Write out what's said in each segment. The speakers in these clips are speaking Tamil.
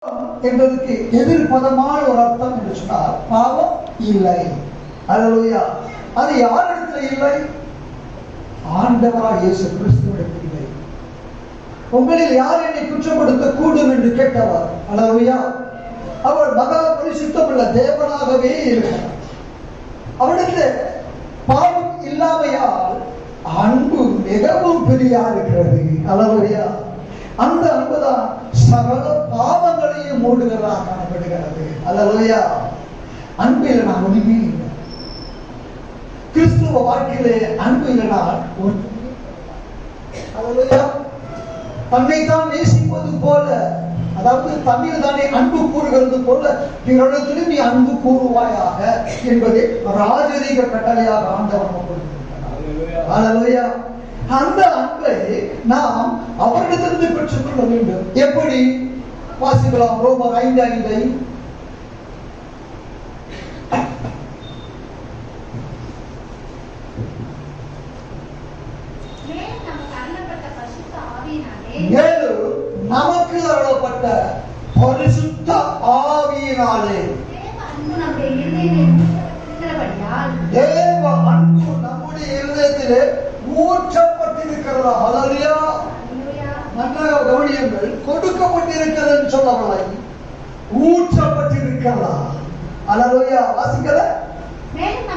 என்பதற்கு எதிர்பதமான ஒரு அர்த்தம் என்று சொன்னார். பாவம் இல்லை. அல்லேலூயா. அது யாரிடத்தில் இல்லை? ஆண்டவராகிய இயேசு கிறிஸ்துவிடத்தில் இல்லை. உங்களில் யார் என்னை குற்றப்படுத்த கூடும் என்று கேட்டவர். அல்லேலூயா. அவர் மகா பரிசுத்தமுள்ள தேவனாகவே இருக்கிறார். அவரிடத்தில் பாவம் இல்லாமையால் அன்பு மிகவும் பெரியா இருக்கிறது. அல்லேலூயா. அந்த அன்புதான் சகல பாவங்களையும் மூடுகிறதாக காணப்படுகிறது. அல்லேலூயா. அன்பில் நான் ஒன்றுமே இல்லை. கிறிஸ்துவ வாழ்க்கையிலே அன்பு இல்லைனால் தன்னைத்தான் நேசிப்பது போல, அதாவது தன்னில் தானே அன்பு கூறுகிறது போல பிறரிடத்திலும் நீ அன்பு கூறுவாயாக என்பதை ராஜரீக கட்டளையாக ஆண்டவர் கொடுத்திருக்கிறார். அல்லேலூயா. அந்த அன்பை நாம் அவரிடத்திலிருந்து பெற்றுக்கொள்ள வேண்டும். எப்படி? வாசிக்கலாம். ரோமர் 5:5. மேலும் நமக்கு அருளப்பட்ட பரிசுத்த ஆவியினாலே தேவ அன்பு நம்முடைய இருதயத்திலே ஊற்றப்பட்டிருக்கிறதா. அல்லேலூயா. நன்றாக கவனியுங்கள். கொடுக்கப்பட்டிருக்கிறது என்று சொல்லவில்லை, ஊற்றப்பட்டிருக்கிறதா. அல்லேலூயா. வாசிக்கல. மேலும்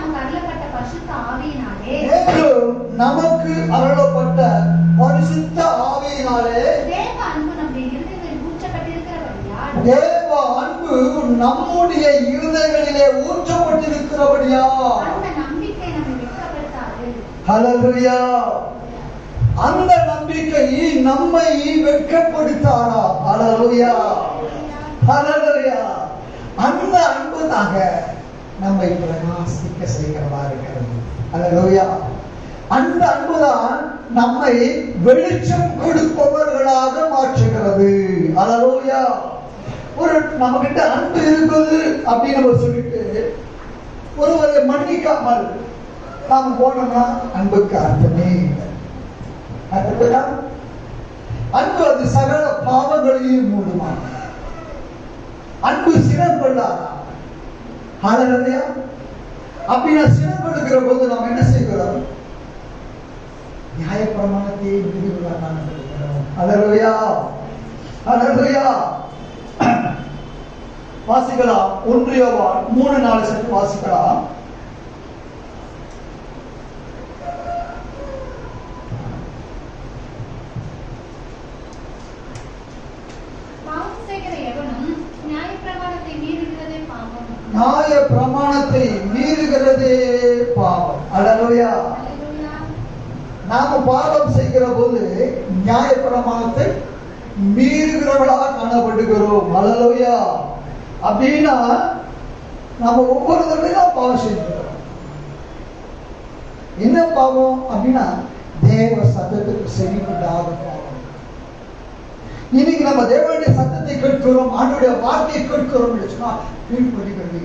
நமக்கு அருளப்பட்ட பரிசுத்த ஆவியினாலே தேவ அன்பு நம்முடைய இருதயங்களிலே ஊற்றப்பட்டிருக்கிறபடியால் அந்த நம்பிக்கை நம்மை வெட்கப்படுத்தாது. அல்லேலூயா. அந்த நம்பிக்கை நம்மை வெட்கப்படுத்தாதா. அல்லேலூயா. அல்லேலூயா. அந்த அன்புதாக நம்மை பிரகாசிக்க செய்கிறதா இருக்கிறது. அல்லேலூயா. அந்த அன்புதான் நம்மை வெளிச்சம் கொடுப்பவர்களாக மாற்றுகிறது. அல்லேலூயா. ஒரு நம்ம கிட்ட அன்பு இருக்குது அப்படின்னு நம்ம சொல்லிட்டு ஒருவரை மன்னிக்காமல் நாம் போனோம்னா அன்புக்கு அர்த்தமே இல்லை. அன்பு அது சகல பாவங்களையும் மூடுமா. அன்பு சினம் கொள்ளாதா. அல்லேலூயா. அப்படி நான் சினம் கொடுக்கிற போது நாம் என்ன செய்கிறோம்? நியாயப்பிரமாணத்தை மீறுகிறோம். அல்லேலூயா. அல்லேலூயா. வாசிக்கலாம். 1 யோவான் 3:4 சற்று வாசிக்கலாம். நியாய பிரமாணத்தை மீறுகிறதே பாவம். அல்லேலூயா. நாம பாவம் செய்கிற போது நியாய பிரமாணத்தை மீறுகிறவர்களாக காணப்படுகிறோம். அல்லேலூயா. அப்படின்னா நம்ம ஒவ்வொரு தடவையும் பாவம் செய்கிறோம். என்ன பாவம் அப்படின்னா தேவ சத்தத்துக்கு செவிப்படாத பாவம். இன்னைக்கு நம்ம தேவனுடைய சத்தத்தை கேட்கிறோம், ஆண்டவருடைய வார்த்தையை கேட்கிறோம் என்று சொன்னால் கீழ்ப்படிகிறது.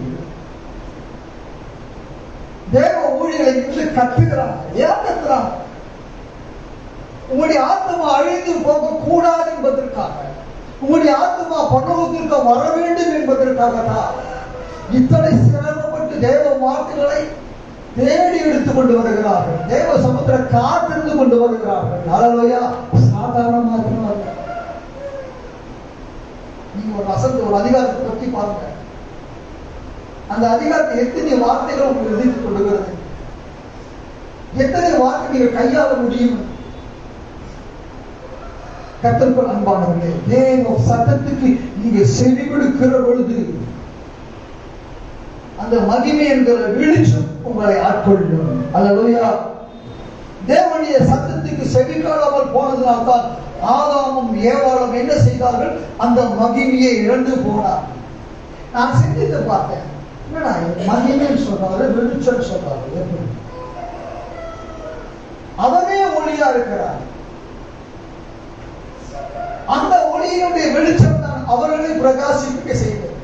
தேவ ஊழியர்களை இருந்து கத்துகிறாங்க. ஏன் கத்துறாங்க? உங்களுடைய ஆத்மா அழிந்து போக கூடாது என்பதற்காக, உங்களுடைய ஆத்மா பரலோகத்திற்கு வர வேண்டும் என்பதற்காக தான் இத்தனை சிரமப்பட்டு தேவ வார்த்தைகளை தேடி எடுத்துக் கொண்டு வருகிறார்கள். தேவ சமுத்திர காத்திருந்து கொண்டு வருகிறார்கள். அல்லேலூயா. சாதாரணமாக நீங்க ஒரு வசந்த ஒரு அதிகாரத்தை பற்றி பாருங்க. அந்த அதிகாரத்தை எத்தனை வார்த்தைகள் உங்களுக்கு எதிர்த்து கொள்ளுகிறது, எத்தனை வார்த்தை நீங்க கையாள முடியும். கர்த்தருக்குள் அன்பானவர்களே, தேவ சத்தத்துக்கு நீங்க செவி கொடுக்கிற பொழுது அந்த மகிமை என்கிற வெளிச்சம் உங்களை ஆட்கொள்ளும். அல்லேலூயா. தேவனுடைய சத்தத்துக்கு செவிக்காளாமல் போனதுனால்தான் ஆதாமும் ஏவாளும் என்ன செய்தார்கள்? அந்த மகிமையை இழந்து போனார். நான் சிந்தித்து பார்த்தேன், என்னடா மகிமைன்னு சொல்றாரு, வெளிச்சம் சொல்றாரு. எப்படி? அவரே ஒளியா இருக்கிறார். அந்த ஒளியினுடைய வெளிச்சம் தான் அவர்களை பிரகாசிக்க செய்தது.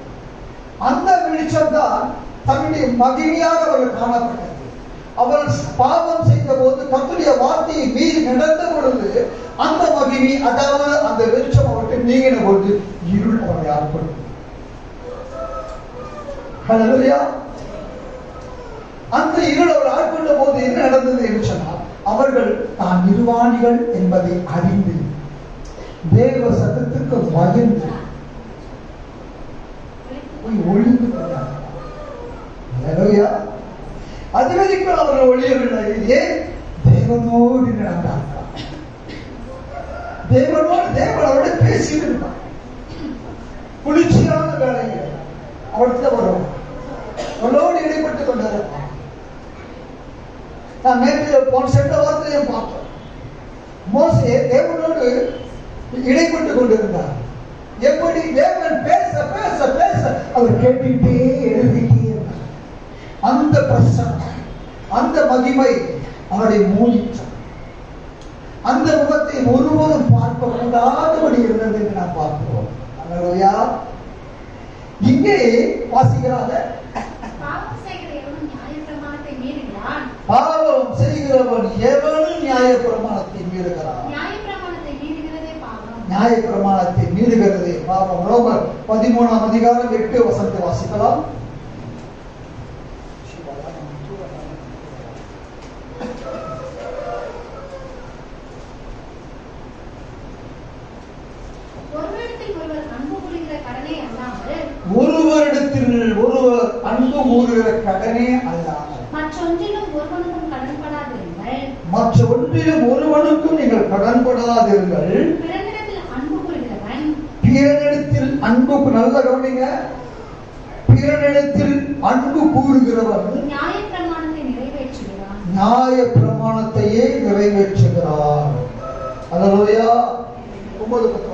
அந்த வெளிச்சம் தான் தன்னுடைய மகிமையாக அவர்கள் காணப்பட்டது. அவர்கள் பாவம் செய்த போது கர்த்தருடைய வார்த்தையை மீறி நடந்த பொழுது அந்த மகிமை, அதாவது அந்த வெளிச்சம் அவருக்கு நீங்கின பொழுது இருள் அவரை ஆட்கொள்ளும். ஹல்லேலூயா. அந்த இருள் அவர் ஆட்கொண்ட போது என்ன நடந்தது என்று சொன்னால், அவர்கள் தான் நிர்வாணிகள் என்பதை அறிந்து தேவ சத்தத்திற்கு பயந்து போய் ஒளிந்து கொண்டார்கள். ஹல்லேலூயா. அதுவரைக்கும் அவர்கள் ஒளியவில்லை. ஏன்? தேவனோடு நடந்தார்கள். தேவனோடு பேசிட்டு இருப்பார். குளிர்ச்சியான வேலைகள் அவர்கிட்ட வரும். அவளோடு இடைப்பட்டுக் கொண்டிருப்பார். நான் நேற்று சென்ற வார்த்தையும் பார்த்தோம். மோசே தேவனோடு இடைப்பட்டுக் கொண்டிருந்தார். எப்படி தேவன் பேச பேச பேச அவர் கேட்டுட்டே எழுதிட்டே இருந்தார். அந்த பிரசன்னம், அந்த மகிமை அவரை மூடிற்றார். அந்த முகத்தை ஒருவரும் பார்க்க கூடாதபடி இருந்தது என்று நாம் பார்க்கிறோம். அல்லேலூயா. இங்கே வாசிக்கிறாங்க, பாவம் செய்கிறவன் நியாயப்பிரமாணத்தை மீறுகிறான். பாவம் செய்கிறவன் எவனும் நியாயப்பிரமாணத்தை மீறுகிறான். நியாயப்பிரமாணத்தை மீறுகிறதே பாவம். நியாயப்பிரமாணத்தை மீறுகிறதே பாவம். ரோமர் 13ஆம் அதிகாரம் 8 வசனத்தை வாசிக்கலாம். ஒருவரிடத்தில் ஒருவர் அன்பு கூறுகிற கடனே அல்லாமல் மற்றொன்றிலும் ஒருவனுக்கும் கடன்படாதிருங்கள். மற்றொன்றிலும் ஒருவனுக்கும் நீங்கள் கடன்படாதிருங்கள். பிறனிடத்தில் அன்பு கூறுகிறவன், பிறனிடத்தில் அன்பு, நல்ல கவனிங்க, பிறனிடத்தில் அன்பு கூறுகிறவன் நியாயப்பிரமாணத்தை நிறைவேற்றுகிறான். நியாயப்பிரமாணத்தையே நிறைவேற்றுகிறான். அல்லேலூயா. 9:10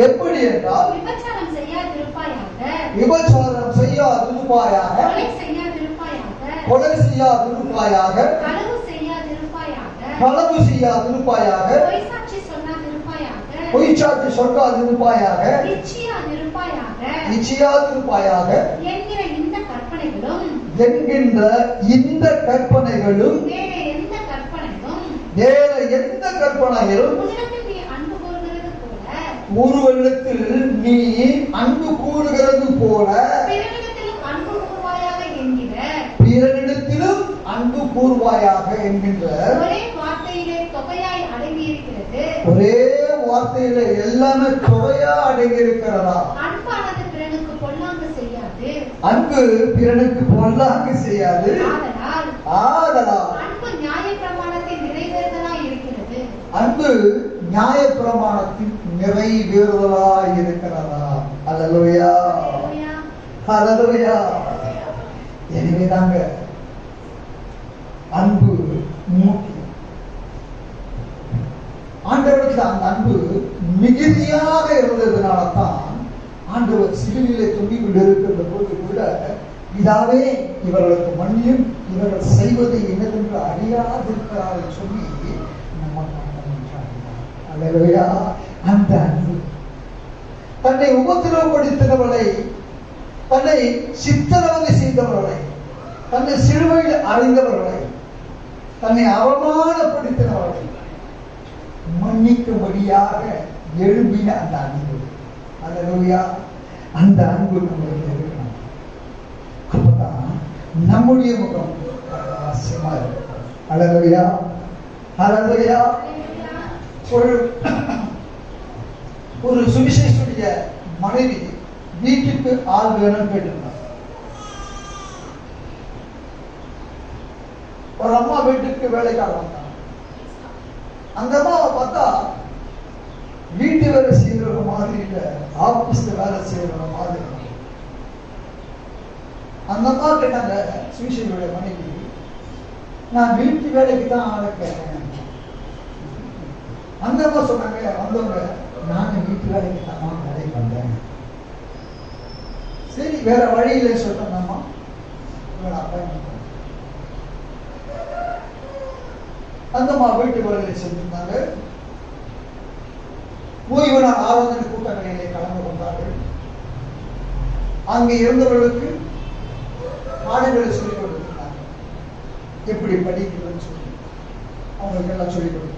எப்படி என்றால், விபச்சாரம் செய்யாதிருப்பாயாக, விபச்சாரம் செய்யாதிருப்பாயாக, கொலை செய்யாதிருப்பாயாக, கொலை செய்யாதிருப்பாயாக, களவு செய்யாதிருப்பாயாக, களவு செய்யாதிருப்பாயாக, பொய் சாட்சி சொல்லாதிருப்பாயாக, பொய் சாட்சி சொல்லாதிருப்பாயாக, இச்சியாதிருப்பாயாக, இச்சியாதிருப்பாயாக என்கிற இந்த கற்பனைகளும் வேற எந்த கற்பனைகளும் ஒருவரிடத்தில் நீ அன்பு கூறுகிறது போல பிறனிடத்திலும் அன்பு கூறுவாயாக என்கின்ற ஒரே வார்த்தையிலே தொகையாய் அடங்கி இருக்கிறது. ஒரே வார்த்தையில எல்லாமே தொகையா அடங்கி இருக்கிறதா? அன்பானது பிறனுக்கு பொல்லாங்கு செய்யாது. அன்பு பிறனுக்கு பொல்லாங்கு செய்யாது. ஆதலால் அன்பு நியாயப்பிரமாணத்தின் நிறைவேறுதலாய் இருக்கிறது. அன்பு நியாயப்பிரமாணத்தின் நிறைவேறுதலாய் இருக்கிறதா? அல்லேலூயா. அல்லேலூயா. எனவேதாங்க அன்பு முக்கியம். ஆண்டவருக்கு அந்த அன்பு மிகுதியாக இருந்ததுனால தான் ஆண்டவர் சிலுவையிலே தொங்கிக் கொண்டிருக்கின்ற போது கூட, இதாவே இவர்களுக்கு மன்னியும், இவர்கள் செய்வது என்னதென்று அறியாதிருக்கிறார்கள் சொல்லி நம்ம அல்லேலூயா. அந்த அன்பு தன்னை உபத்திரவப்படுத்தினவர்களை, தன்னை சித்திரவதை செய்தவர்களை, தன்னை சிலுவையில் அறைந்தவர்களை, தன்னை அவமானப்படுத்தினவர்களை மன்னிக்கும்படியாக எழும்பின அந்த அன்பு. அல்லேலூயா. அந்த அன்பு நம்மளுக்கு இருக்கணும். அப்பதான் நம்முடைய முகம் பிரகாசமா இருக்கும். அல்லேலூயா. அல்லேலூயா. ஒரு சுவிசேஷனுடைய மனைவி வீட்டுக்கு ஆள் வேணும்னு கேட்டிருந்தார். ஒரு அம்மா வீட்டுக்கு வேலைக்காக வந்தாங்க. அந்த அம்மாவை பார்த்தா வீட்டு வேலை செய்யற மாதிரி இல்ல, ஆபீஸ்ல வேலை செய்யற மாதிரி. அந்த அம்மா கேட்டாங்க, சுவிசேஷனுடைய மனைவி, நான் வீட்டு வேலைக்கு தான் ஆளை கேட்டேன். அந்த அம்மா சொன்னாங்க, வந்தவங்க, நானும் வீட்டு வேலைக்கு தான் வேலைக்கு வந்தேன். சரி, வேற வழியில சொல்றேன். அந்த அம்மா வீட்டு வேலையை செஞ்சிருந்தாங்க. ஓய்வு நாள் ஆராதனை கூட்டங்களிலே கலந்து கொண்டார்கள். அங்கே இருந்தவர்களுக்கு பாடங்களை சொல்லிக் கொடுத்திருந்தாங்க. எப்படி படிக்கிறதுன்னு சொல்லி அவங்களுக்கு எல்லாம் சொல்லிக் கொடுத்தாங்க.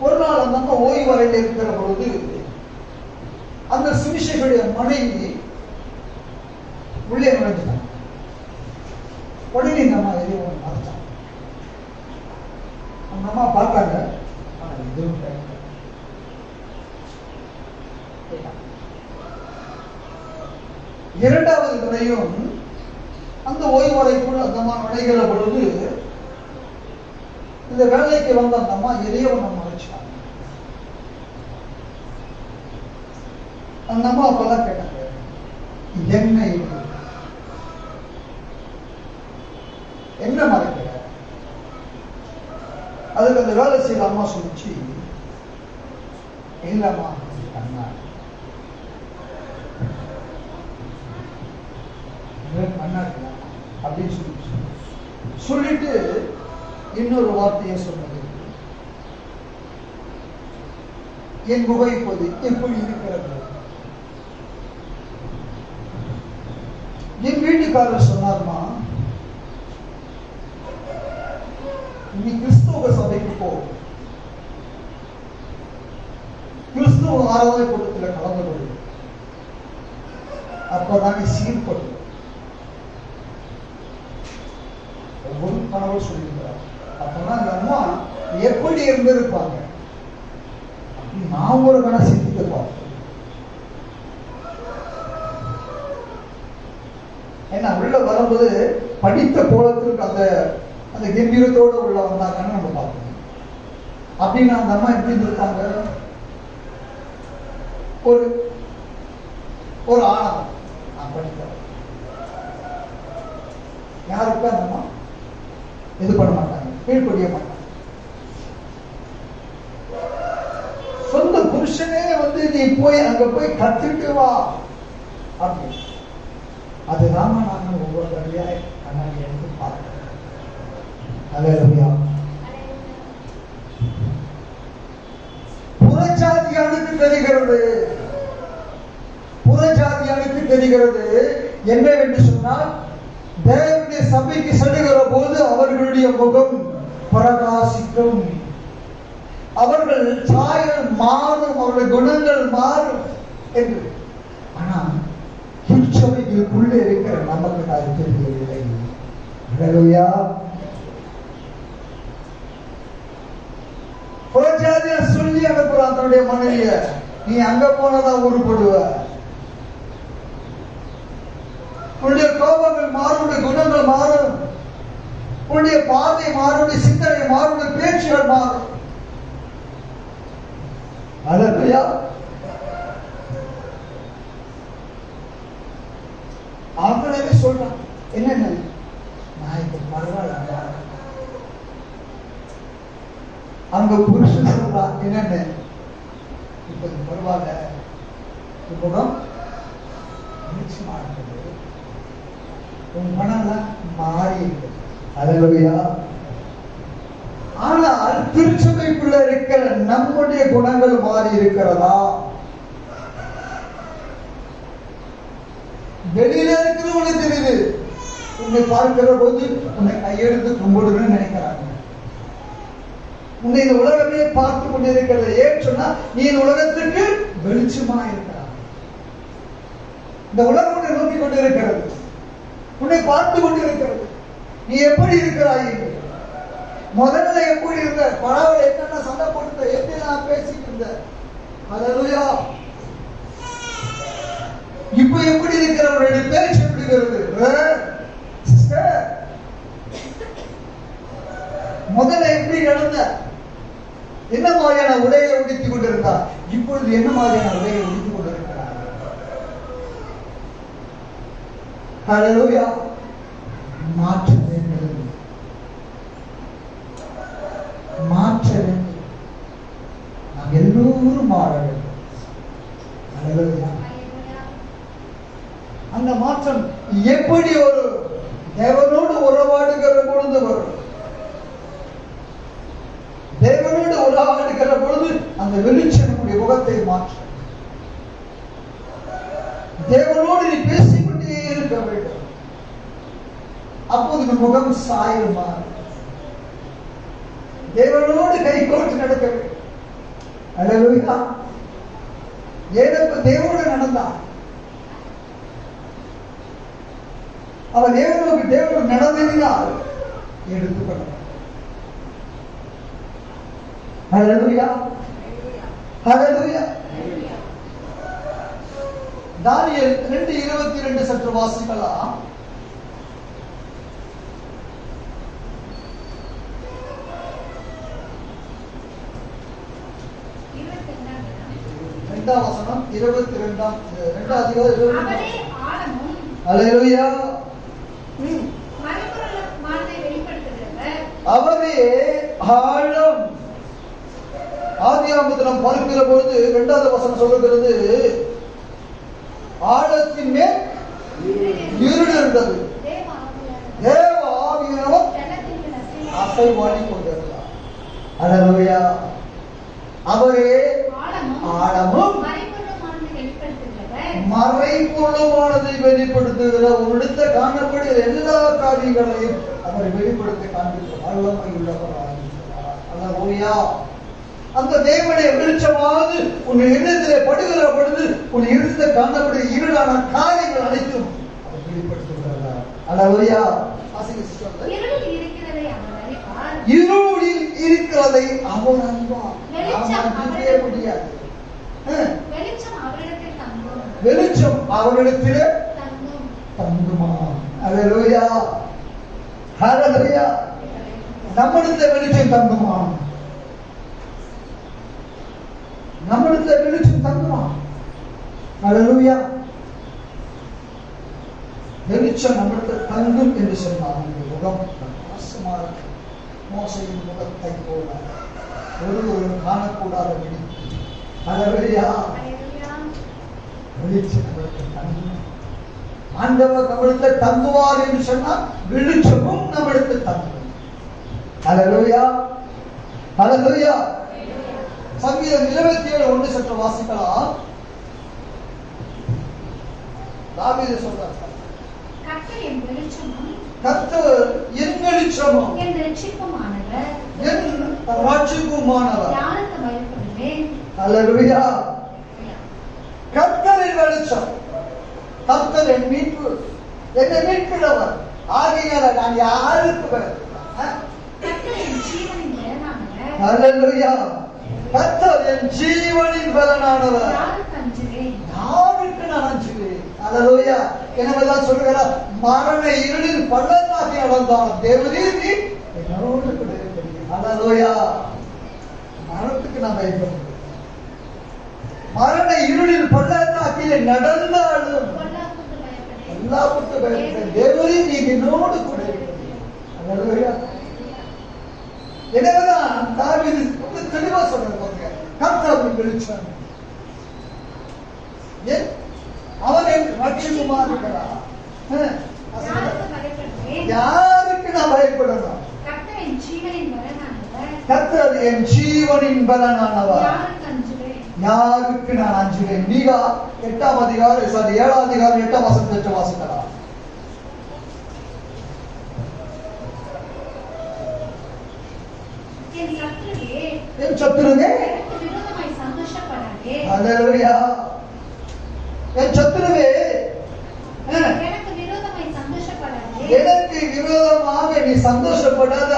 ஒரு நாள் அந்த அம்மா ஓய்வு அறையில் இருக்கிற பொழுது அந்த சுவிசேஷனுடைய மனைவி உள்ளே நுழைஞ்சாங்க. உடனே இந்த அம்மா எதையோ ஒன்று மறைச்சாங்க. அந்த அம்மா பார்த்தாங்க, ஆனா எதுவும் கிடையாது. இரண்டாவது முறையும் அந்த ஓய்வறைக்குள் அந்த அம்மா நுழைகிற பொழுது இந்த வேலைக்கு வந்த அந்த அம்மா எதையோ ஒன்று மறைச்சாங்க. அந்த அம்மா அப்பதான் கேட்டாங்க, என்ன இது, என்ன மறைக்கிற? அதுக்கு அந்த வேலை செய்யற அம்மா சொல்லிச்சு, இல்லம்மா கண்ணாடி அப்படின்னு சொல்லிட்டு இன்னொரு வார்த்தையை சொன்னது, என் முகம் இப்போது எப்படி இருக்கிறது? என் வீட்டுக்காரர் சொன்னார்மா, நீ கிறிஸ்துவ சபைக்கு போ, கிறிஸ்துவ ஆராதனை கூட்டத்தில் கலந்து கொடு, அப்பதான் நீ சீர்படும். ஒவ்வொரு கணவர் சொல்லியிருக்கிறார். அப்பதான் அந்த அம்மா எப்படி இருந்திருப்பாங்க நான் ஒரு கண சிந்தித்து பார்த்தேன். ஏன்னா உள்ள வரும்போது படித்த கோலத்திற்கு அந்த அந்த கம்பீரத்தோடு உள்ள வந்தாங்கன்னு நம்ம பார்க்கணும். அப்படின்னு அந்த அம்மா எப்படி இருந்திருக்காங்க? ஒரு ஒரு ஆணவம் நான் படித்தேன். யாருக்கும் அந்த அம்மா இது பண்ண மாட்டாங்க, கீழ்ப்படிய மாட்டாங்க. சொந்த புருஷனே நீ போய் அங்க போய் கத்துட்டு வா அப்படின்னு. அதுதான் நாங்கள் ஒவ்வொரு தடவையா கண்ணாடி எடுத்து பார்க்கிறோம். அல்லேலூயா. புறஜாதியானுக்கு தெரிகிறது, புறஜாதியானுக்கு தெரிகிறது என்னவென்று சொன்னால், தேவனுடைய சபைக்கு செல்லுகிற போது அவர்களுடைய முகம் பிரகாசிக்கும், அவர்கள் சாயல் மாறும், அவருடைய குணங்கள் மாறும் என்று. ஆனால் திருச்சபைக்குள்ளே இருக்கிற நமக்கு அது தெரியவில்லை. அல்லேலூயா. புறஜாதியா சொல்லி அனுப்புறான் தன்னுடைய மனைவிய, நீ அங்க போனதான் உருப்படுவ, உன்னுடைய கோபங்கள் மாறும், உன்னுடைய குணங்கள் மாறும், உன்னுடைய பார்வை மாறும், உன்னுடைய சிந்தனை மாறும், உன்னுடைய பேச்சுகள் மாறும். அல்லேலூயா. அவங்களே சொல்றான், என்னென்ன நான் இப்ப பரவாயில்ல. அங்க புருஷன் சொல்றான், என்னென்ன இப்ப பரவாயில்ல, இப்பதான் நிச்சயமா இருக்குது, உன் மனம்லாம் மாறி இருக்கு. அல்லேலூயா. ஆனால் திருச்சபைக்குள்ள இருக்கிற நம்முடைய குணங்கள் மாறி இருக்கிறதா? வெளியில இருக்கிறவங்களுக்கு தெரியுது, உன்னை பார்க்கிற போது உன்னை கையெடுத்து கும்பிடுன்னு நினைக்கிறாங்க. உன்னை இந்த உலகமே பார்த்து கொண்டிருக்கிறது. ஏன் சொன்னா நீ இந்த உலகத்திற்கு வெளிச்சமா இருக்கிறாய். இந்த உலகம் உன்னை நோக்கி கொண்டிருக்கிறது, உன்னை பார்த்து கொண்டிருக்கிறது. நீ எப்படி இருக்கிறாய்? முதல்ல எப்படி இருந்த? பரவாயில்ல, என்னென்ன சண்டை போட்டு எப்படி நான் பேசிட்டு இருந்தேன். அல்லேலூயா. இப்ப எப்படி இருக்கிறவருடைய பேச்சு எப்படி இருக்கிறது? முதல்ல எப்படி நடந்த? என்ன மாதிரியான உடையை உடுத்திக் கொண்டிருந்தார்? இப்பொழுது என்ன மாதிரியான உடையை உடுத்திக் கொண்டிருக்கிறார்? அல்லேலூயா. மாற்ற வேண்டும், மாற்ற வேண்டும். நாம் எல்லோரும் மாற வேண்டும். அல்லேலூயா. அந்த மாற்றம் எப்படி ஒரு தேவனோடு உறவாடுகிற பொழுது வரும்? தேவனோடு உறவாடுகிற பொழுது அந்த வெளிச்சம் நம்முடைய முகத்தை மாற்றும். தேவனோடு நீ பேசிக்கொண்டே இருக்க வேண்டும். அப்போது இந்த முகம் சாயல் மாறும். தேவனோடு கை கோர்த்து நடக்க வேண்டும். அல்லேலூயா. ஏனப்ப தேவனோடு நடந்தான். அவன் தேவனோடு நடந்ததினால் எடுத்துக்கொண்டான். அல்லேலூயா, அல்லேலூயா. தானியேல் 2:22 சற்று வாசிக்கலாம். வசனம் 22 அல்லேலூயா. அவரே ஆழம். ஆதியாகமத்தில் நாம் பார்க்கிற பொழுது 2வது வசனம் சொல்லுகிறது, ஆழத்தின் மேல் இருள் இருந்தது, தேவ ஆவியானவர் அசைவாடி கொண்டிருந்தார். அல்லேலூயா. அவரே ஆழமும் மறைபொருளுமானதை வெளிப்படுத்துகிற ஒரு இடத்த காணப்படுகிற எல்லா காரியங்களையும் அவரை வெளிப்படுத்த காண்பித்த வல்லமை உள்ளவராக. அல்லேலூயா. அந்த தேவனுடைய வெளிச்சமாவது உன் எண்ணத்திலே படுகிற பொழுது உன் எழுத்த காணப்படுகிற இருளான காரியங்கள் அனைத்தும் அவர் வெளிப்படுத்துகிறார். அல்லேலூயா. இருளில் இருக்கிறதை அவர் அறிவார். முடியாது. வெளிச்சம் அவரிடத்திலே தங்குமா. அல்லேலூயா, ஹல்லேலூயா. நம்மிடத்தில் வெளிச்சம் தங்குமா? நம்மிடத்தில் வெளிச்சம் தங்குமா? அல்லேலூயா. வெளிச்சம் நம்மிடத்தில் தங்கும் என்று சொன்னார். முகம் பிரகாசமாக மோசையின் முகத்தை போல ஒருவரும் காணக்கூடாத வெளி. அல்லேலூயா. வெளிச்சம் தங்கும். ஆண்டவர் நம்மிடத்தில் தங்குவார் என்று சொன்னால் வெளிச்சமும் நம்மிடத்தில் தங்கும். அல்லேலூயா, அல்லேலூயா. சங்கீதம் 27:1 சற்று வாசிக்கலாம். தாவீது சொல்றார், கர்த்தர் என் வெளிச்சமும் என் இரட்சிப்புமானவர், யாருக்கு பயப்படுவேன்? அல்லேலூயா. கர்த்தரின் வெளிச்சம், கர்த்தர் என் மீட்பு, என்னை மீட்கிறவர். ஆகையால நான் யாருக்கு பயப்படுவேன்? கர்த்தர் என் ஜீவனின் பலனானவர். அல்லேலூயா. கர்த்தர் என் ஜீவனின் பலனானவர். யாருக்கு நான் அஞ்சுவேன்? அல்லேலூயா. எனவேதான் சொல்கிறார், மரண இருளில் பள்ளத்தாக்கி நடந்தாலும் தேவரீர் நீ என்னோடு கூட இருக்கிறீர். அல்லேலூயா. மரணத்துக்கு நான் பயப்படுவேன். மரண இருளில் பள்ளத்தாக்கிலே நடந்தாலும் எல்லாத்துக்கும் பயப்படுவேன். தேவரீர் நீ என்னோடு கூட இருக்கிறீர். அல்லேலூயா. எனவேதான் தாவீது தெளிவா சொல்றாங்க, கர்த்தரின் வெளிச்சம், அவனை ரட்சிக்குமா இருக்கிறார். யாருக்கு நான் பயப்படணும்? கர்த்தர் என் ஜீவனின் பலனானவர், யாருக்கு நான் அஞ்சுவேன்? மீகா 8ஆம் அதிகாரம் 7ஆம் அதிகாரம் 8ஆம் வசனத்தை வாசிக்கலாம். என் சத்துருவே, அல்லேலூயா. என் சத்துருவே, எனக்கு விரோதமாக நீ சந்தோஷப்படாத.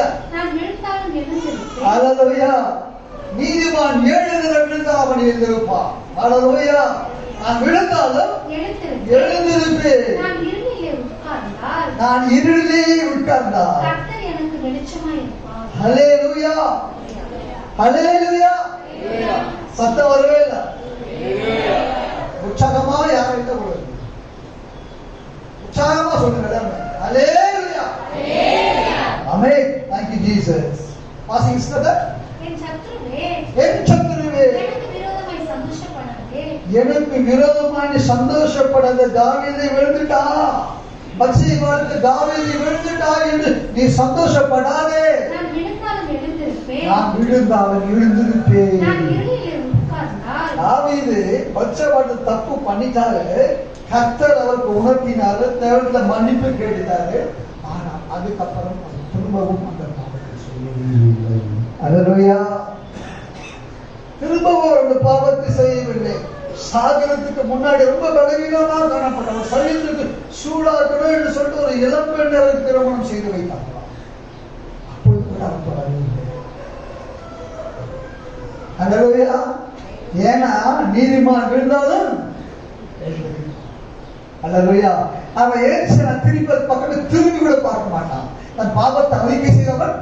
அல்லேலூயா. நீதிமான் 7 தடவை விழுந்தால் அவன் எழுந்திருப்பான். அல்லேலூயா. நான் விழுந்தாலும் எழுந்திருப்பேன். நான் இருளிலே உட்கார்ந்தால் ஹல்லேலூயா, ஹல்லேலூயா. சத்தம் வரவே இல்லை. உற்சாகமா யார்கிட்ட போடுறது? உற்சாகமா சொல்லுங்க. ஹல்லேலூயா, ஆமென். Thank you Jesus. வாசிங்க சிஸ்டர். என் சத்துருவே, எனக்கு விரோதமாய் சந்தோஷப்படாத. தாவீது விழுந்துட்டா, பத்சேபாவுக்கு தாவீது விழுந்துட்டா என்று நீ சந்தோஷப்படாதே. நான் விழுந்தாலும் எழுந்திருப்பேன். தாவீது பத்சேபாவை தப்பு பண்ணிட்டாரு. கர்த்தர் அவருக்கு உணர்த்தினாரு, தேவனிடத்துல மன்னிப்பு கேட்டாரு. ஆனா அதுக்கப்புறம் திரும்பவும் அந்த பாவத்தை சொல்லி. அல்லேலூயா. திரும்பவும் அந்த பாவத்தை செய்யவில்லை. சாகரத்துக்கு முன்னாடி ரொம்ப பலவீனமாக காணப்பட்டவர், சரீரத்துக்கு சூடாக்கணும் என்று சொல்லிட்டு ஒரு இளம்பெண்ணரை திருமணம் செய்து வைத்தார்களாம். அப்பொழுது கூட அவர் தொடரவில்லை. அல்லேலூயா. ஏன்னா நீதிமான் விழுந்தாலும் அல்லேலூயா அவன் ஏற்ற திருப்பி பக்கத்துல திரும்பி கூட பார்க்க மாட்டான். தன் பாவத்தை அறிக்கை செய்தவன்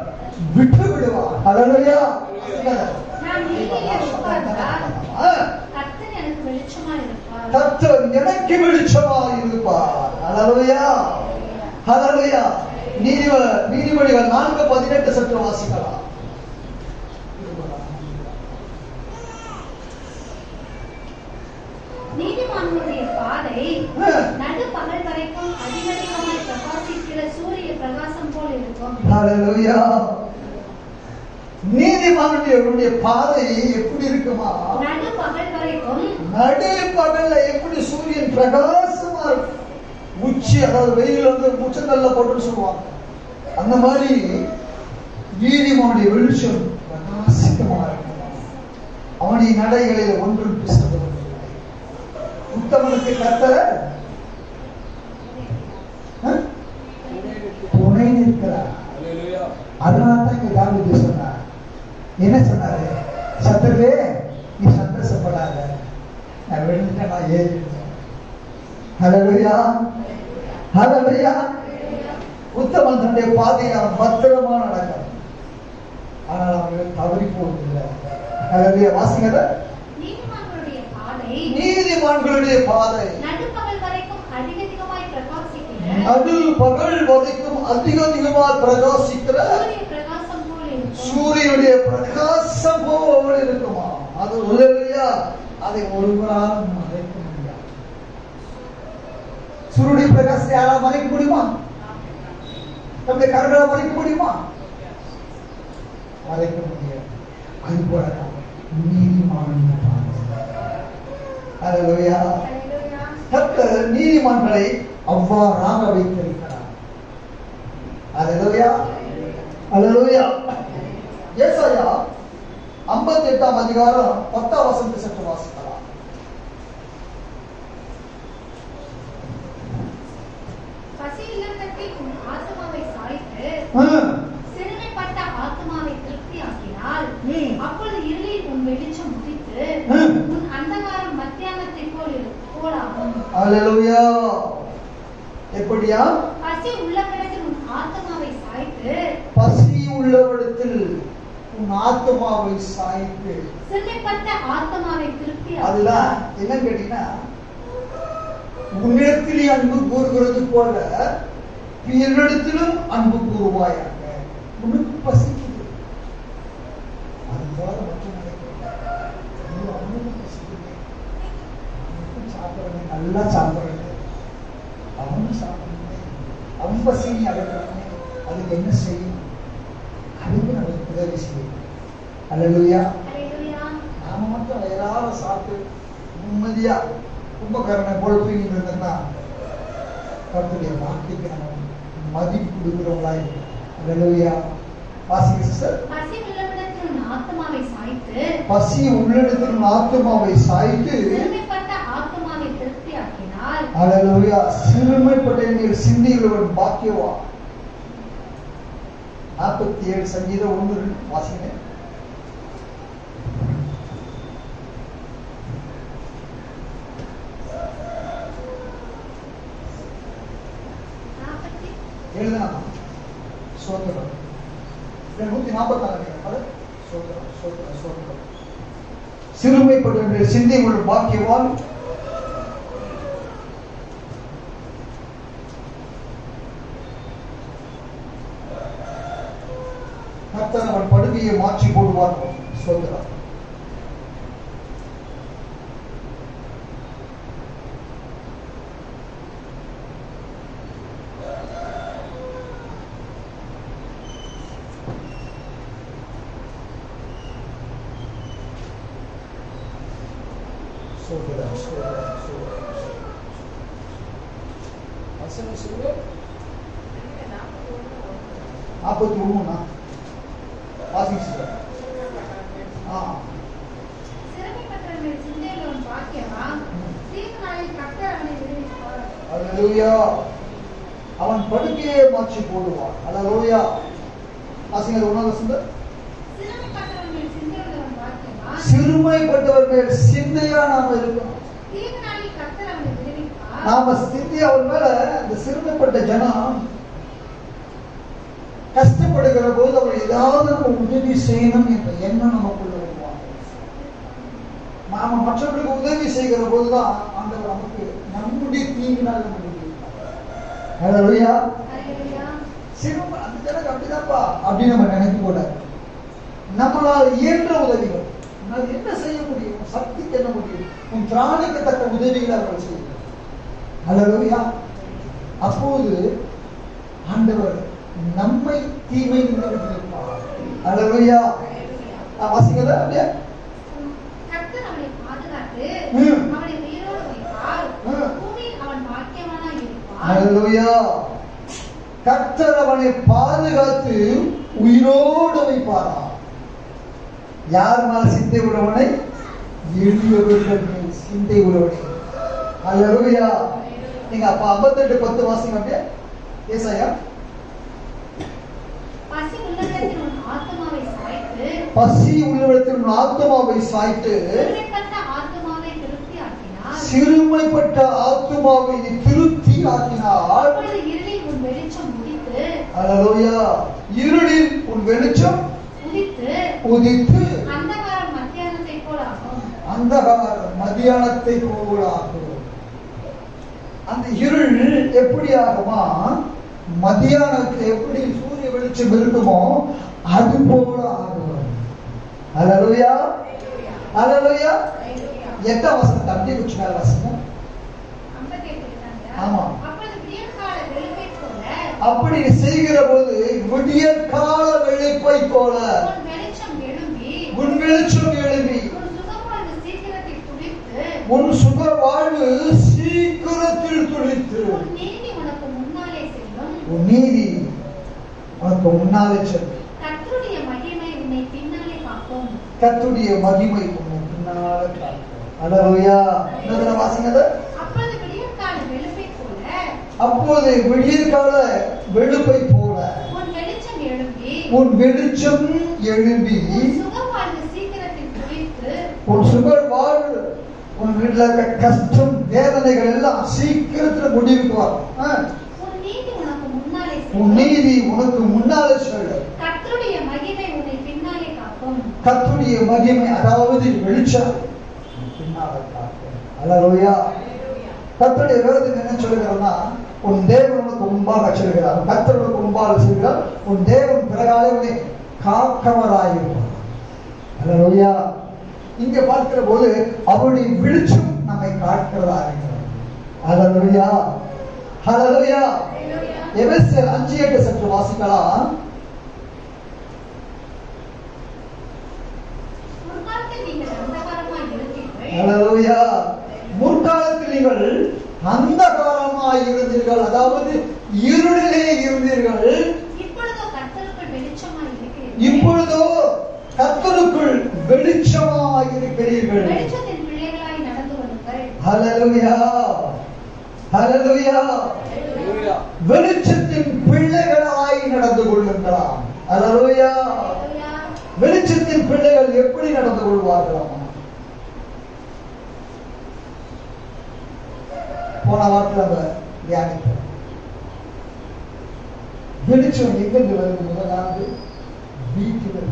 விட்டு விடுவான். அல்லேலூயா. கர்த்தர் எனக்கு வெளிச்சமாய் இருப்பார். அல்லேலூயா. அல்லேலூயா. நீதிமொழிகள் 4:18 சற்று வாசிக்கலாம். நீதிமானுடைய பாதை நடு பகல் வரைக்கும் அதிகமாய் பிரகாசிக்கிற சூரிய பிரகாசம் போல் இருக்கும். ஹல்லேலூயா. நீதிமானுடைய பாதை எப்படி இருக்குமா? நடு பகல் வரைக்கும். நடு பகல்ல எப்படி சூரியன் பிரகாசமா இருக்கும். உச்சி, அதாவது வெயில் வந்து உச்சங்கள்ல போட்டுன்னு சொல்லுவாங்க. அந்த மாதிரி நீதிமானுடைய வெளிச்சம் பிரகாசிக்கமா இருக்கும். அவனுடைய நடைகளில் ஒன்றும் பிசகுவதில்லை. உத்தமனுக்கு கர்த்தர் துணை நிற்கிறார். அதனால்தான் இங்க தாவீது சொன்னார், என்ன சொன்னாரு? சத்துருவே நீ சந்தோஷப்படாத, நான் விழுந்துட்டேன், நான் ஏறிடுவேன். ஹல்லேலூயா. ஹல்லேலூயா. உத்தமன் தன்னுடைய பாதையை அவன் பத்திரமா நடக்கிறான். ஆனால் அவர்கள் தவறி போவதில்லை. ஹல்லேலூயா. வாசிங்க. நீதிமான்களுடைய பாதை நடுப்பகல் வரைக்கும் அதிகமாய் பிரகாசிக்கிற, நடுப்பகல் வரைக்கும் அதிகமாய் பிரகாசிக்கிற சூரியனுடைய பிரகாசம் போல இருக்குமா? அது உள்ளவையா? அதை ஒருவரால் மறைக்க முடியாது. சூரியனுடைய பிரகாசத்தை யாரால் மறைக்க முடியுமா? நம்முடைய கரங்களால் மறைக்க முடியுமா? மறைக்க முடியாது. அது போல நீதிமானுடைய பாதை. அல்லேலூயா. கர்த்தர் நீதிமான்களை அவ்வாறாக வைத்திருக்கிறார். அல்லேலூயா. அல்லேலூயா. ஏசாயா 58 அதிகாரம் 10 வசனத்தை சற்று வாசிக்கலாம். பசி இல்லத்தில் உன் ஆத்துமாவை சாய்த்து சிறுமைப்பட்ட ஆத்துமாவை திருப்தியாக்கினால், அப்பொழுது இருளில் உன் வெளிச்சம் உதித்து உன் அந்தகாரம் மத்தியானத்தை போலாகும். அல்லேலூயா. எப்படியா? பசி உள்ளவரிடத்தில் உன் ஆத்துமாவை சாய்த்து, பசி உள்ளவரிடத்தில் உன் ஆத்துமாவை சாய்த்து, சிறுமைப்பட்ட ஆத்துமாவை திருப்தி. அதுதான் என்ன கேட்டீங்கன்னா, உன்னிடத்திலே அன்பு கூறுகிறது போல பிறரிடத்திலும் அன்பு கூறுவாயாக. உனக்கு பசிக்குது, அது போல மட்டும் சாப்பிடுறேன், நல்லா சாப்பிடுறேன், அவனும் சாப்பிடுறேன், அவன் பசியை அடக்கிறேன், அதுக்கு என்ன செய்யும்? அதுக்கு நமக்கு உதவி செய்யும். அல்லேலூயா. நாம மட்டும் எல்லாரும் சாப்பிட்டு நிம்மதியா கும்பகரணை போல தூங்கிட்டு இருந்தோம்னா கர்த்தருடைய வார்த்தைக்கு நம்ம மதிப்பு கொடுக்கிறவங்களா இருக்கும். அல்லேலூயா. வாசிங்க சிஸ்டர். பசி உள்ளவரிடத்தில் உன் ஆத்துமாவை சாய்த்து, பசி உள்ளிடத்தில் உன் ஆத்துமாவை சாய்த்து சிறுமைப்பட்ட ஆத்துமாவை திருப்தியாக்கினால். அல்லேலூயா. சிறுமைப்பட்ட நீங்கள் சிந்திக்கிறவன் பாக்கியவான். 47 சங்கீதம் 1 வாசிங்க. எழுதுனா சோத்திரம் 144 சோத்திரம் சோத்திரம் சோத்திரம். சிறுமைப்பட்ட சிந்தி உள்ள பாக்கியவான். கர்த்தர் அவன் படுகையை மாற்றி போடுவார். சோத்திரம். சோத்திரம் சோத்திரம் சோத்திரம். வசனம் சொல்லுங்க. 41 வாசிங்க. அல்லேலூயா. அவன் படுக்கையே மாற்றி போடுவான். அல்லேலூயா. ஆசிரியர் 1 வசனம். சிறுமைப்பட்டவர் மேல் சிந்தையா நாம இருக்கணும். நாம சிந்தி அவர் மேல அந்த சிறுமைப்பட்ட ஜனம் கஷ்டப்படுகிற போது அவர் ஏதாவது நம்ம உதவி செய்யணும் என்ற எண்ணம் நமக்குள்ள வருவாங்க. நாம மற்றவர்களுக்கு உதவி செய்கிற போதுதான் ஆண்டவர் நமக்கு நம்முடைய தீங்கினால் அல்லேலூயா. சிறுமை அந்த ஜனக்கு அப்படிதான்ப்பா அப்படின்னு நம்ம நினைக்க கூடாது. நம்மளால் இயன்ற உதவிகள், என்ன செய்ய முடியும், சக்திக்கு என்ன முடியும், உன் திராணிக்கத்தக்க உதவிகளை அவர்கள் செய்ய. அல்லேலூயா. அப்போது ஆண்டவர் நம்மை தீமை நினைப்பார். அல்லேலூயா. வாசிக்கல அப்படியே. கர்த்தர் அவனை பாதுகாத்து அவனை உயிரோடு வைப்பார். பூமியில் அவன் பாக்கியவானாய் இருப்பான். அல்லேலூயா. கர்த்தர் அவனை பாதுகாத்து உயிரோடு வைப்பாரா? யார் மேல சிந்தை உள்ளவனை? எளியவர்கள் மேல் சிந்தை உள்ளவனை. அல்லேலூயா. நீங்க அப்ப 58:10 வாசிங்க அப்படியே. ஏசாயா. பசி உள்ளவரிடத்தில் உன் ஆத்துமாவை சாய்த்து, பசி உள்ளவரிடத்தில் உன் ஆத்துமாவை சாய்த்து, சிறுமைப்பட்ட ஆத்துமாவை திருப்தி ஆக்கினார். சிறுமைப்பட்ட ஆத்துமாவை திருப்தி ஆக்கினார். அப்பொழுது இருளில் உன் வெளிச்சம் உதித்து, அல்லேலூயா. இருளில் உன் வெளிச்சம் உதித்து அந்தகாரம் மத்தியானத்தை போல ஆகும். அந்தகாரம் மத்தியானத்தை போல ஆகும். அந்த இருள் எப்படி ஆகுமா? மத்தியானத்தில் எப்படி சூரிய வெளிச்சம் இருக்குமோ அது போல ஆகும். அல்லேலூயா. அல்லேலூயா. 8ஆம் வசனம் அப்படியே வச்சு மேல வாசிங்க. ஆமா. அப்படி செய்கிற போது விடியற் கால வெளுப்பை போல உன் வெளிச்சம் எழும்பி உன் சுக வாழ்வு சீக்கிரத்தில் துளித்து உன் நீதி உனக்கு முன்னாலே செல்லும். கர்த்தருடைய மகிமை உன்னை பின்னாலே காக்கும். கர்த்தருடைய மகிமை உன்னை பின்னாலே காக்கும். அல்லேலூயா. என்ன வாசிங்க. அப்போது விடியற்கால வெளுப்பை போல உன் வெளிச்சம் எழும்பி உன் சுக வாழ்வு, உன் வீட்டில் இருக்க கஷ்டம் வேதனைகள் எல்லாம் சீக்கிரத்துல முடிவுக்கு வரும். உன் நீதி உனக்கு முன்னாலே சொல்லும். கர்த்தருடைய மகிமை உன்னை பின்னாலே காக்கும். கர்த்தருடைய மகிமை அதாவது வெளிச்சம் பின்னாலே காக்கும். அல்லேலூயா. கர்த்தருடைய வேதம் என்ன சொல்லுகிறதுனா, உன் தேவன் உனக்கு முன்பாக சொல்கிறார். கர்த்தர் உனக்கு முன்பாக சொல்கிறார். உன் தேவன் பிறகாலே உன்னை காக்கவராயிருப்பார். அல்லேலூயா. இங்க பார்க்கிற போது அவருடைய வெளிச்சம் நம்மை காக்கிறதா இருக்கிறார். அல்லேலூயா. அல்லேலூயா. எபேசியர் 5:8 சற்று வாசிக்கலாம். அல்லேலூயா. முற்காலத்தில் நீங்கள் அந்தகாரமாய் இருந்தீர்கள், அதாவது இருளிலே இருந்தீர்கள். இப்பொழுதோ கர்த்தருக்குள் வெளிச்சமாய் இருக்கிறீர்கள். அல்லேலூயா. அல்லேலூயா. வெளிச்சத்தின் பிள்ளைகளாய் நடந்து கொள்ளுங்களாம். அல்லேலூயா. வெளிச்சத்தின் பிள்ளைகள் எப்படி நடந்து கொள்வார்களாம்? போன வாரத்தில் அந்த தியானிப்போம். வெளிச்சம் எங்கிருந்து வருது? முதலாவது வீட்டில்.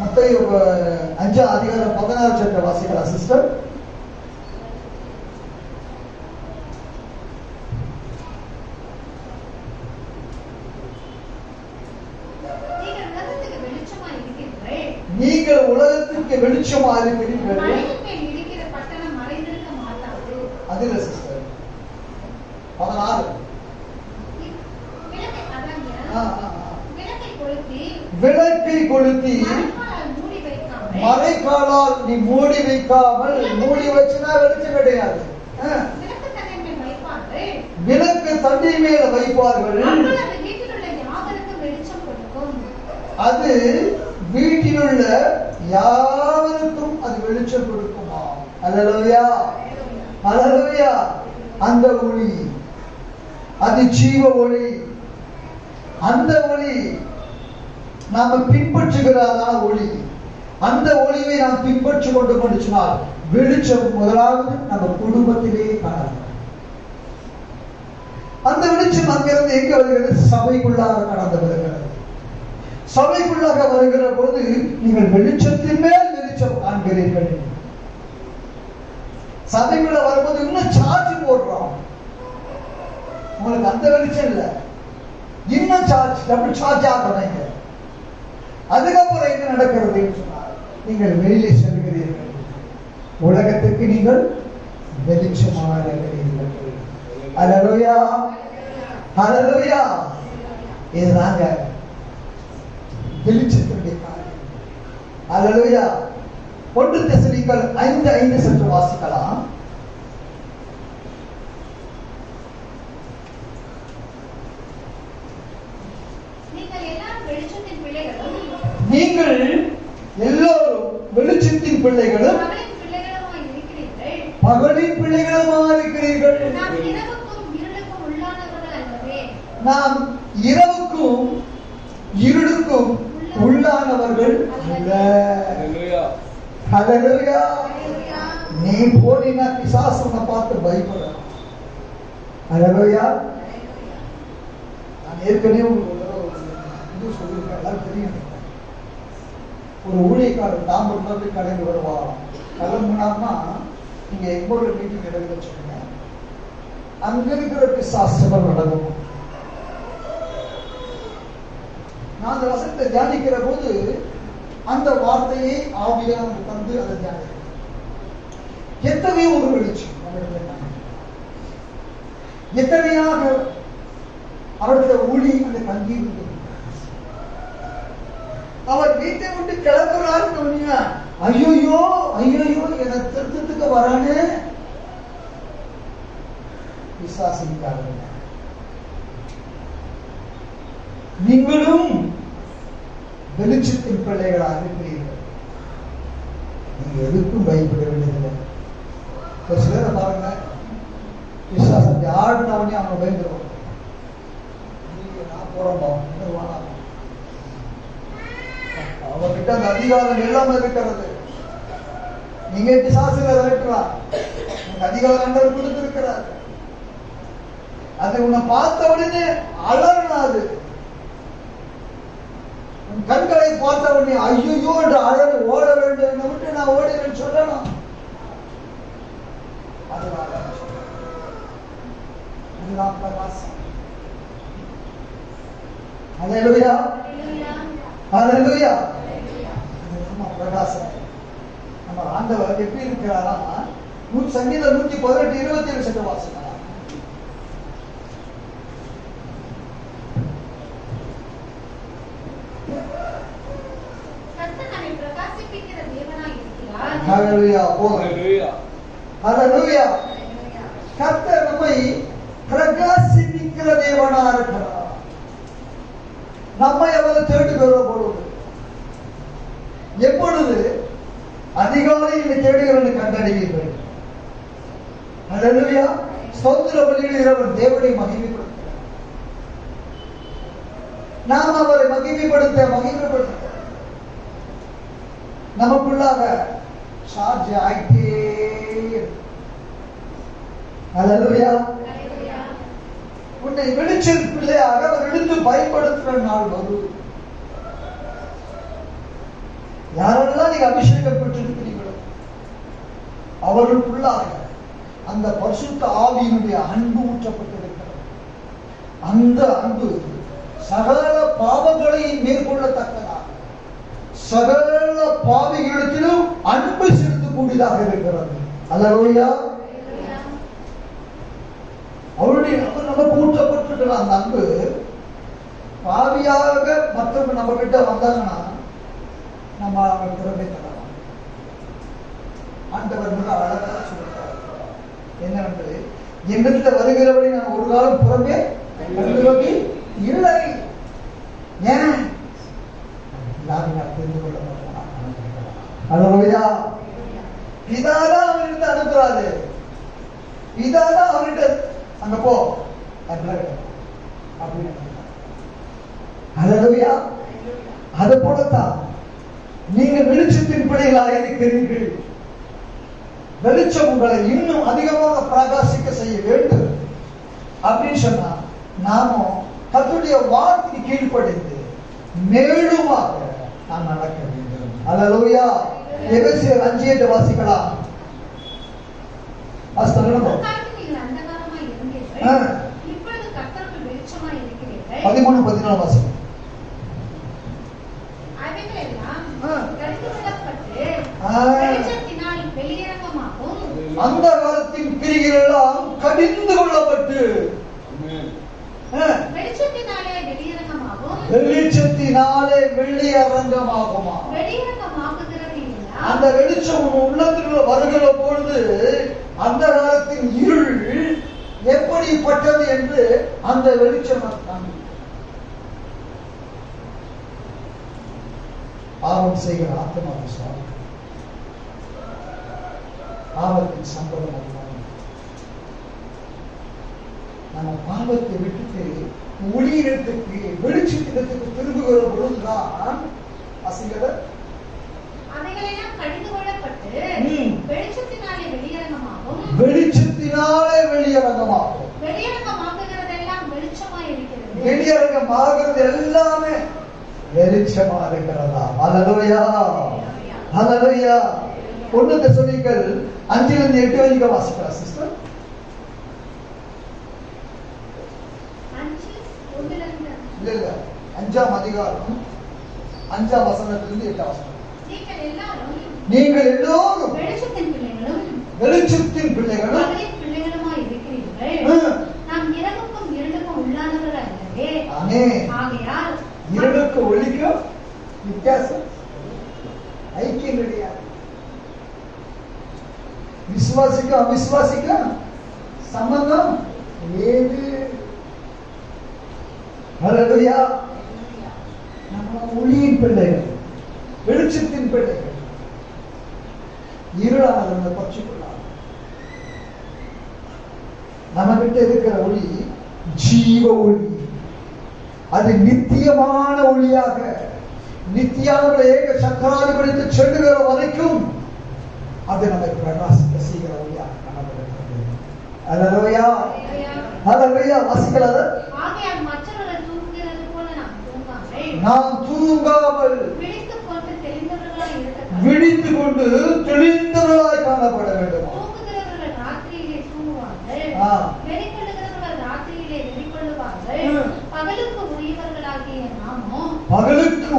மத்தேயு 5:16 வாசிக்கலாம் சிஸ்டர். நீங்கள் உலகத்திற்கு வெளிச்சமா இருக்கிறீர்கள். அதில் சிஸ்டர் 16 விளக்கை கொளுத்தி மறைக்காலால் நீ மூடி வைக்காமல், மூடி வச்சுனா வெளிச்சம் கிடையாது. விளக்கு தண்ணி மேல வைப்பார்கள், அது வீட்டிலுள்ள யாருக்கும் அது வெளிச்சம் கொடுக்குமா? அல்லேலூயா. அல்லேலூயா. அந்த ஒளி, அது ஜீவ ஒளி. அந்த ஒளி நாம பின்பற்றுகிறதா ஒளி. அந்த ஒளியை நாம் பின்பற்றி கொண்டு சொன்னால் வெளிச்சம் முதலாவது நம்ம குடும்பத்திலே காணலாம். அந்த வெளிச்சம் அங்கிருந்து எங்க வருகிறது? சபைக்குள்ளாக கடந்து வருகிறது. சபைக்குள்ளாக வருகிற போது நீங்கள் வெளிச்சத்தின் மேல் வெளிச்சம் காண்கிறீர்கள். சபைக்குள்ள வரும்போது இன்னும் சார்ஜ் போடுறோம். உங்களுக்கு அந்த வெளிச்சம் இல்ல, இன்னும் சார்ஜ் டபுள் சார்ஜ் ஆகிறீங்க. அதுக்கப்புறம் என்ன நடக்கிறது சொன்னால் நீங்கள் வெளியே செல்கிறீர்கள். உலகத்துக்கு நீங்கள் வெளிச்சமாக இருக்கிறீர்கள். அல்லேலூயா, அல்லேலூயா. இதுதாங்க வெளிச்சத்தினுடைய காரியம். அல்லேலூயா. 1 தெசலோனிக்கர் 5:5 சற்று வாசிக்கலாம். நீங்கள் எல்லோரும் வெளிச்சத்தின் பிள்ளைகளும் பகலின் பிள்ளைகளுமாக இருக்கிறீர்கள். நாம் இரவுக்கும் இருளுக்கும் உள்ளானவர்கள் அல்ல. ஹல்லேலூயா. நீ போனீனா பிசாசுனை பார்த்து பயப்படலாம். ஹல்லேலூயா. நான் ஏற்கனவே உங்களுக்கு சொல்லியிருக்கேன், எல்லாரும் தெரியும். ஒரு ஊழியக்காரர் தாம்பரத்துல கடைக்கு வருவாராம். கிளம்புனார்னா நீங்க எங்கோட மீட்டிங் எடுக்க வச்சுக்கோங்க, அங்க இருக்கிற பிசாசுகள் நடக்கும். நான் அந்த வசனத்தை தியானிக்கிற போது அந்த வார்த்தையை ஆவியானவர் தந்து அதை தியானிக்கிறேன். எத்தனையோ ஒரு வெளிச்சம் எத்தனையாக அவருடைய ஒளி அந்த கங்கி இருந்தது. அவர் வீட்டை விட்டு கிளம்புறாருன்னு ஐயோ ஐயோ என திருத்தத்துக்கு வரானே விசுவாசிக்காரங்க. நீங்களும் வெளிச்சத்தின் பிள்ளைகளாக இருக்கிறீர்கள். நீங்க எதுக்கும் பயப்பட வேண்டியதில்லை. ஒரு சிலரை பாருங்க, விசுவாசத்தை ஆடினவனே அவங்க பயந்துருவாங்க. நான் போறோம்பா அவர்கிட்ட அந்த அதிகாரம் இல்லாம இருக்கிறது. நீங்க பிசாசுகளை விரட்டலாம், அதிகாரம் கொடுத்திருக்கிறார். அதை உன்னை பார்த்த உடனே அலறினாது. உன் கண்களை பார்த்த உடனே ஐயோ என்று அழகு ஓட வேண்டும் விட்டு நான் ஓடுவேன் சொல்லணும். அதுதான் பிரகாசம். ஹல்லேலூயா, ஹல்லேலூயா. பிரகாசம். நம்ம ஆண்டவர் எப்படி இருக்கிறாரா? சங்கீதம் 118 27 சென்று வாசிக்கலாம். ஹல்லேலூயா, ஹல்லேலூயா, ஹல்லேலூயா. கர்த்தர் நம்மை பிரகாசிப்பிக்கிற தேவனாக இருக்கிறார். நம்மை அவர் தேடுகிற பொழுது, எப்பொழுது அதிகாலையில் தேடுகிறவனை கண்டடைவீர்கள். ஹல்லேலூயா. ஸ்தோத்திர பலியிடுகிறவர் தேவனை மகிமைப்படுத்துகிறார். நாம் அவரை மகிமைப்படுத்த நமக்குள்ளாக சார்ஜ் ஆயிட்டே. ஹல்லேலூயா. உன்னை வெளிச்சம் பிள்ளையாக அவர் எடுத்து பயன்படுத்துகிற நாள் வரும். யாரெல்லாம் நீங்க அபிஷேகம் பெற்றிருக்கிறீர்களோ அவர்களுக்குள்ளாக அந்த பரிசுத்த ஆவியினுடைய அன்பு ஊற்றப்பட்டிருக்கிறது. அந்த அன்பு சகல பாவங்களையும் மேற்கொள்ளத்தக்கதாக சகல பாவிகளிடத்திலும் அன்பு செலுத்தக்கூடியதாக இருக்கிறது. அல்லேலூயா. அவருடைய நமக்கு ஊற்றப்பட்டிருக்கிற அந்த அன்பு பாவியாக மற்றவங்க நம்ம கிட்ட வந்தாங்கன்னா நம்ம அவங்க திறமை தரலாம். ஆண்டவர் மிக அழகாக சொல்லிட்டார். என்னவென்று, என்னிடத்தில் வருகிறவரை நான் ஒரு காலம் புறமே இல்லை. ஏன் எல்லாரும் நான் தெரிந்து கொள்ள மாட்டேன். அல்லேலூயா. பிதாதான் அவனிடத்தில் அனுப்புறாரு. இதான அவர்கிட்ட அங்க போ அப்படின்னு. அல்லேலூயா. அது போலத்தான் நீங்க வெளிச்சத்தின் பிள்ளைகளாக இருக்கிறீர்கள். வெளிச்சம் உங்களை இன்னும் அதிகமாக பிரகாசிக்க செய்ய வேண்டும் அப்படின்னு சொன்னா நாமும் கர்த்தருடைய வார்த்தைக்கு கீழ்ப்படிந்து மேலுமாக நாம் நடக்க வேண்டும். அல்லேலூயா. எபேசியர் 5:8 வாசிக்கலாம். நீங்கள் அந்தகாரமாய் இருந்தீர்கள், இப்பொழுது கர்த்தருக்குள் வெளிச்சமாய் இருக்கிறீர்கள். 13-14 வாசிக்கலாம். அவைகளெல்லாம் கடிந்துகொள்ளப்பட்டு வெளிச்சத்தினால் வெளியரங்கமாகும். அந்த காலத்தின் கிரிகள் எல்லாம் கடிந்து கொள்ளப்பட்டு வெளிச்சத்தினாலே வெளியரங்கமாகும். வெளிச்சத்தினாலே வெளியரங்கமாகுமா? வெளியரங்கமாகுகிறது இல்லையா? அந்த வெளிச்சம் உள்ளத்துக்குள்ள வருகிற பொழுது அந்த காலத்தின் இருள் எப்படிப்பட்டது என்று அந்த வெளிச்சம் பாவம் செய்கிற ஆத்மா விசுவாசம், பாவத்தின் சம்பளம் அதுதான். நம்ம பாவத்தை விட்டுட்டு ஒளியிடத்துக்கு வெளிச்சத்திடத்துக்கு திரும்புகிற பொழுதுதான் அசிங்கர் அவைகளெல்லாம் கடிந்து கொள்ளப்பட்டு வெளிச்சத்தினாலே வெளியரங்கமாகும். வெளிச்சத்தினாலே வெளியரங்கமாகும். வெளியரங்கமாகுகிறதெல்லாம் வெளிச்சமாய் இருக்கிறது. வெளியரங்கமாகிறது எல்லாமே வெளிச்சமா இருக்கிறதா? அல்லேலூயா. அல்லேலூயா. 1 தெசலோனிக்கர் 5:8 வரைக்கும் வாசிக்கலாம் சிஸ்டர். 5:1 இல்ல 5ஆம் அதிகாரம் 5ஆம் வசனத்திலிருந்து 8ஆம் வசனம். நீங்கள் எல்லோரும் வெளிச்சத்தின் பிள்ளைகளும் வெளிச்சத்தின் பிள்ளைகளும் பகலின் பிள்ளைகளுமாய் இருக்கிறீர்கள். நாம் இரவுக்கும் இருளுக்கும் உள்ளானவர்கள் அல்லவே. ஆமென். ஆகையால் இருளுக்கு ஒளிக்கும் வித்தியாசம், ஐக்கியம் கிடையாது. விசுவாசிக்கும் அவிசுவாசிக்கும் சம்பந்தம் ஏது? அல்லேலூயா. நம்ம ஒளியின் பிள்ளைகள், வெளிச்சத்தின் பிள்ளைகள். இருளானது பற்றிக்கொள்ளாது. நம்ம கிட்ட இருக்கிற ஒளி ஜீவ ஒளி. அது நித்தியமான ஒளியாக நித்தியான ஏக சக்கராதிபதிக்கு செல்லுகிற வரைக்கும் அது நம்மை பிரகாசிக்க செய்கிற ஒளியாக காணப்படுகிறது. அல்லேலூயா. அல்லேலூயா. வாசிக்கலாத. ஆகையால் மற்றவர்கள் தூங்குகிறது போல நாம் தூங்காமல் விழித்து கொண்டு தெளிந்தவர்களாய் காணப்பட வேண்டும். தூங்குகிறவர்கள் ராத்திரியிலே தூங்குவார்கள், வெறிக்கொள்ளுகிறவர்கள் ராத்திரியிலே வெறிக்கொள்ளுவார்கள். பகலுக்கு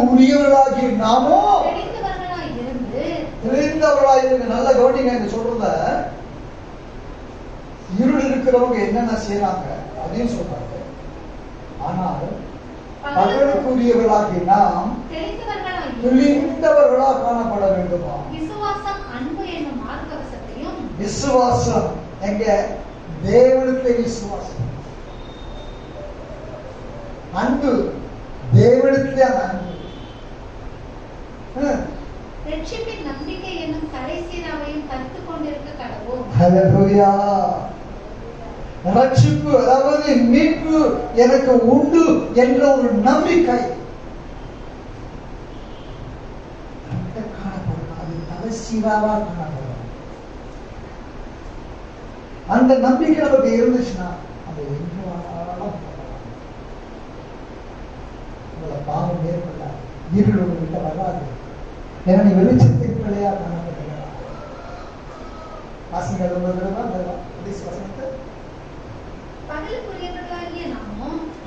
உரியவர்களாகிய நாமோ தெளிந்தவர்களாய் இருந்து நல்ல கவனிங்க. என்று சொல்றத இருள் இருக்கிறவங்க என்னென்ன செய்யறாங்க அதையும் சொல்றாங்க. ஆனால் பகலுக்குரியவர்களாகி நாம் தெளிந்தவர்களாக காணப்பட வேண்டுமா? விசுவாசம், அன்பு என்னும் மார்க்கவசத்தையும். விசுவாசம் எங்க? தேவனுக்கு விசுவாசம். அன்பு தேவனுக்கு அன்பு. ரட்சிப்பின் நம்பிக்கை என்னும் கடைசியாவையும் கற்றுக் கொண்டிருக்க கடவோம். ஹல்லேலூயா. ரட்சிப்பு அதாவது மீட்பு எனக்கு உண்டு என்ற ஒரு நம்பிக்கை அந்த நம்பிக்கை நமக்கு இருந்துச்சுன்னா அது பாவம் ஏற்படாது, இருள் உங்ககிட்ட வராது. ஏன்னா நீ வெளிச்சத்தின் பிள்ளையா காணப்படுகிறார். வாசிங்கள்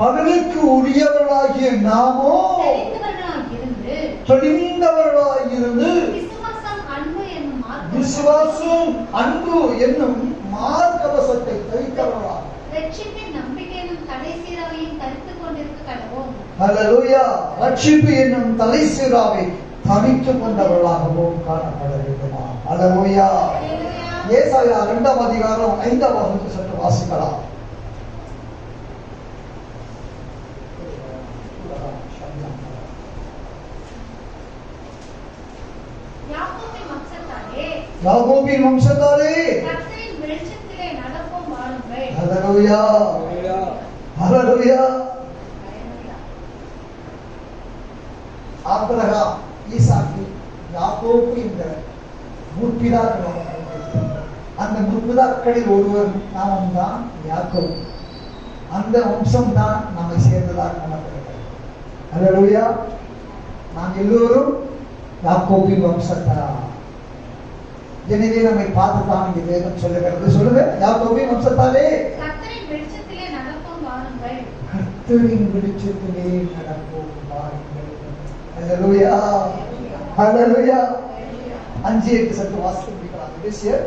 பகலுக்கு உரியவர்களாகிய நாமோ தெளிந்தவர்களாய் இருந்து விசுவாசம், அன்பு என்னும் மார்க்கவசத்தை தரித்தவர்களாக ரட்சிப்பின் நம்பிக்கை என்னும் தலைசீராவையும் தரித்துக் கொண்டிருக்க கடவோம். அல்லேலூயா. ரட்சிப்பு என்னும் தலைசீராவை தரித்துக் கொண்டவர்களாகவும் காணப்பட வேண்டுமா? அல்லேலூயா. ஏசாயா 2ஆம் அதிகாரம் 5ஆம் வசனத்தை சற்று வாசிக்கலாம். யாக்கோபின் வம்சத்தாரே கர்த்தரின் வெளிச்சத்திலே நடப்போம் வாருங்கள். ஹல்லேலூயா. ஹல்லேலூயா. ஆபிரகாம், ஈசாக்கு, யாக்கோபு என்ற முற்பிதாக்கள் நமக்கு உண்டு. அந்த முற்பிதாக்களில் ஒருவர் நாமம் தான் யாக்கோபு. அந்த வம்சம் தான் நம்மை சேர்ந்ததாக காணப்படுகிறது. ஹல்லேலூயா. நாம் எல்லோரும் யாக்கோபின் வம்சத்தார். எனவே நம்மை பார்த்துதான் இங்கே வேதம் சொல்லுகிறது. சொல்லுங்க, யாக்கோபின் வம்சத்தாலே கர்த்தரின் வெளிச்சத்திலே நடப்போம் வாருங்கள். கர்த்தரின் வெளிச்சத்திலே நடப்போம் வாருங்கள். ஹல்லேலூயா. ஹல்லேலூயா. 5:8 சற்று வாசித்து முடிக்கலாம். எபேசியர்.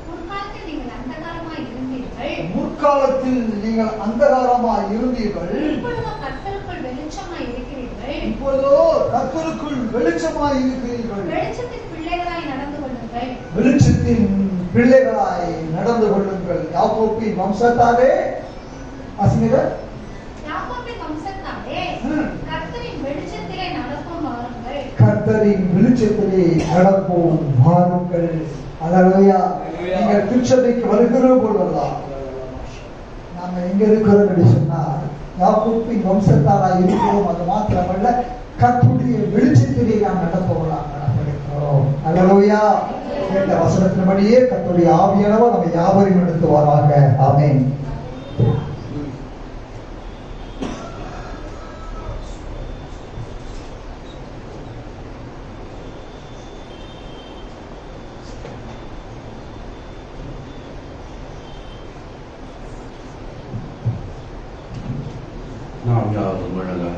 முற்காலத்தில் நீங்கள் அந்தகாரமாய் இருந்தீர்கள். முற்காலத்தில் நீங்கள் அந்தகாரமாய் இருந்தீர்கள். இப்பொழுதோ கர்த்தருக்குள் வெளிச்சமாய் இருக்கிறீர்கள். இப்பொழுதோ கர்த்தருக்குள் வெளிச்சமாய் இருக்கிறீர்கள். வெளிச்சத்தின் பிள்ளைகளாய் நடந்து கொள்ளுங்கள். வெளிச்சத்தின் பிள்ளைகளாய் நடந்து கொள்ளுங்கள். யாக்கோபின் வம்சத்தாரே, வாசிங்க. யாக்கோபின் வம்சத்தாரே, கர்த்தரின் வெளிச்சத்திலே நடப்போம் வாருங்கள். கர்த்தரின் வெளிச்சத்திலே நடப்போம் வாருங்கள். ஹல்லேலூயா. நீங்கள் திருச்சபைக்கு வருகிற போதெல்லாம் நாம எங்க இருக்கிறோம் என்று சொன்னால் யாக்கோபின் வம்சத்தாராய் இருக்கிறோம். அது மாத்திரமல்ல, கர்த்தருடைய வெளிச்சத்திலே நாம் நடப்பவர்களாக நடப்படுகிறோம். ஹல்லேலூயா. இந்த வசனத்தின்படியே கர்த்தருடைய ஆவியானவர் நம்ம யாவரையும் நடத்துவாராக. ஆமென். நாம் யாரும் முழங்க